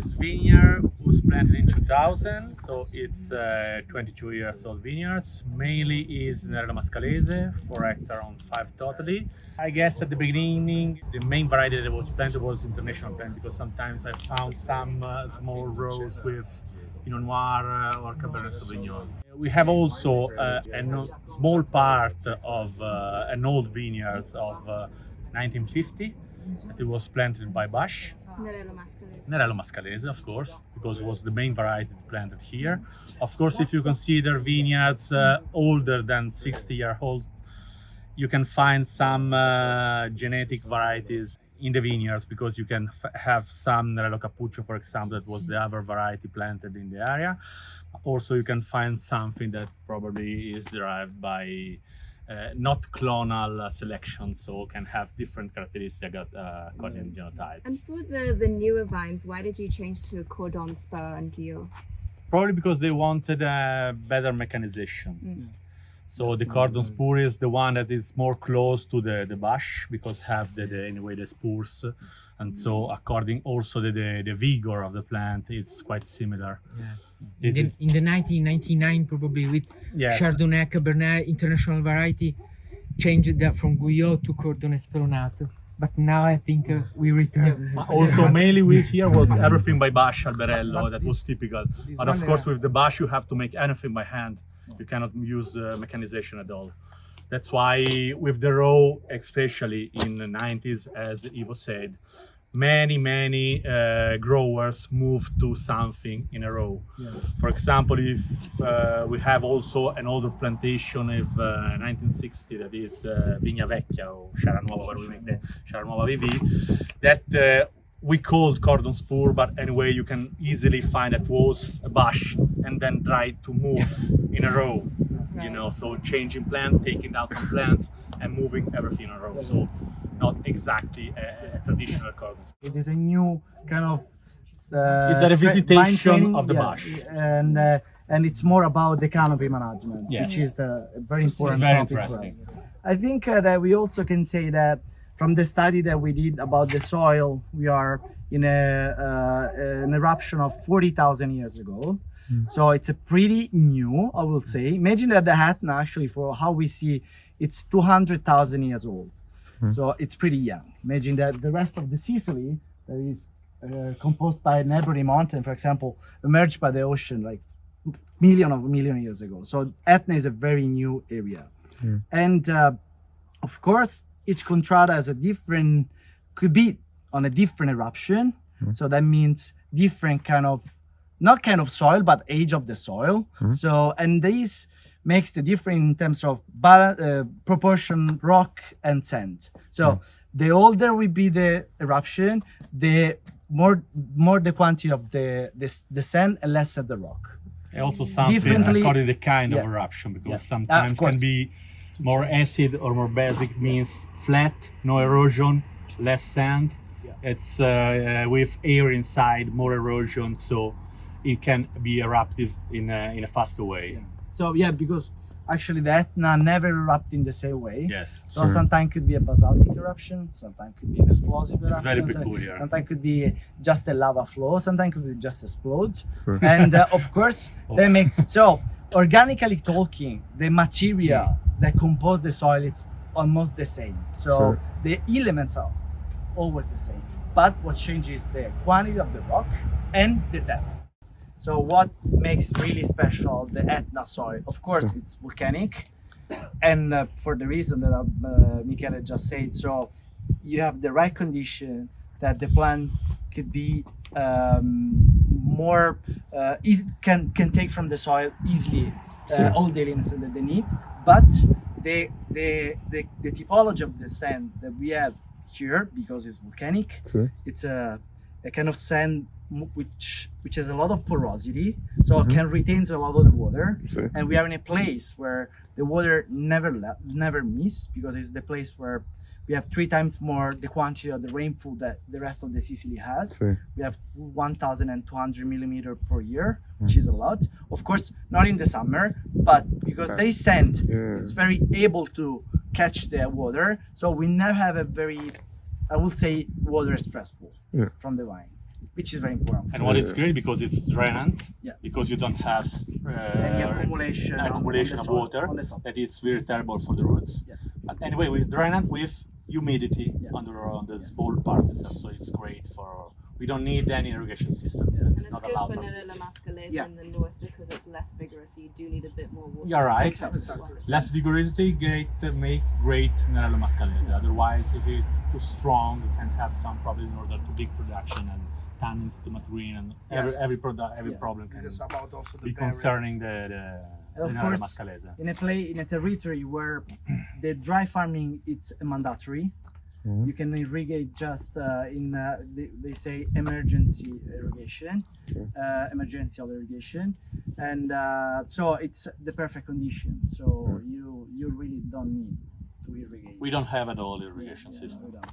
this vineyard was planted in 2000, so it's 22 years old vineyards. Mainly is Nerello Mascalese, 4 hectares on 5 totally. I guess at the beginning, the main variety that was planted was international plant, because sometimes I found some small rows with Pinot Noir or Cabernet Sauvignon. We have also a small part of an old vineyards of 1950 that it was planted by Bash. Nerello Mascalese, of course, because it was the main variety planted here. Of course, if you consider vineyards older than 60-year-old, you can find some genetic varieties in the vineyards, because you can have some Nerello Cappuccio, for example, that was the other variety planted in the area. Also, you can find something that probably is derived by not clonal selection, so can have different characteristics according to genotypes. And for the newer vines, why did you change to Cordon, Spur and Guyot? Probably because they wanted a better mechanization. So the Cordon Spur is the one that is more close to the bush, because have anyway the spurs, and so according also the vigor of the plant, it's quite similar. In the 1999, probably with Chardonnay, Cabernet, international variety, changed that from Guyot to Cordon Speronato. But now I think we return. Also, mainly with here was everything by Bash Alberello, that was typical. But of course, with the Bash, you have to make anything by hand. You cannot use mechanization at all. That's why with the row, especially in the 90s, as Ivo said, many growers moved to something in a row. For example, if we have also an older plantation of 1960 that is Vigna Vecchia or Sciara Nuova, where we make the Sciara Nuova VV, that we called Cordon Spur, but anyway you can easily find that was a bush and then try to move in a row, you know, so changing plant, taking down some plants and moving everything in a row. So not exactly a traditional Cordon Spur. It is a new kind of it's a revisitation of the bush, and it's more about the canopy management, which is the very important topic for us. I think that we also can say that from the study that we did about the soil, we are in an eruption of 40,000 years ago. So it's a pretty new, I will say. Imagine that the Etna, actually, for how we see, it's 200,000 years old. So it's pretty young. Imagine that the rest of the Sicily, that is composed by a neighboring mountain, for example, emerged by the ocean like million years ago. So Etna is a very new area. And of course, each contrada has a different, could be on a different eruption. So that means different kind of, not kind of soil, but age of the soil. So, and this makes the difference in terms of proportion, rock and sand. So the older will be the eruption, the more the quantity of the sand and less of the rock. Also something according to the kind of eruption, because sometimes can be more acid or more basic, means flat, no erosion, less sand. It's with air inside, more erosion, so it can be eruptive in a faster way. So because actually the Etna never erupt in the same way. So Sure. sometimes could be a basaltic eruption, sometimes could be an explosive eruption. It's very peculiar. Sometimes could be just a lava flow, sometimes could be just explode. And of course, they make, so organically talking, the material that compose the soil, it's almost the same. So the elements are always the same. But what changes the quantity of the rock and the depth. So what makes really special the Etna soil? Of course, it's volcanic, and for the reason that Michele just said. So you have the right condition that the plant could be more can take from the soil easily all the elements that they need. But the typology of the sand that we have here, because it's volcanic, it's a kind of sand which has a lot of porosity, so it can retain a lot of the water. And we are in a place where the water never miss, because it's the place where we have 3 times more the quantity of the rainfall that the rest of the Sicily has. We have 1,200 millimeters per year, which is a lot. Of course, not in the summer, but because they sand, it's very able to catch the water. So we never have a very, I would say, water stressful from the vines. which is very important. And what it's great because it's drainant, Yeah. because you don't have Any accumulation on the of soil, water, on the top. that it's very terrible for the roots. Yeah. But anyway, with drainant with humidity Yeah. on the small parts itself, so it's great for. We don't need any irrigation system. Yeah. And It's it's not good allowed. for for Nerella mascalese Yeah. in the north because it's less vigorous, so you do need a bit more water. You're right. Exactly. Less vigorosity make great Nerello mascalese. Otherwise, if it's too strong, you can have some problem in order to big production and tannins to maturine, and Yes. every Yeah. problem can Because about also the be barrier. concerning the Of Nerello course, mascalese. in a territory where the dry farming it's mandatory, you can irrigate just they say emergency irrigation, emergency irrigation, and so it's the perfect condition. So you really don't need to irrigate. We don't have at all irrigation Yeah, system. we don't.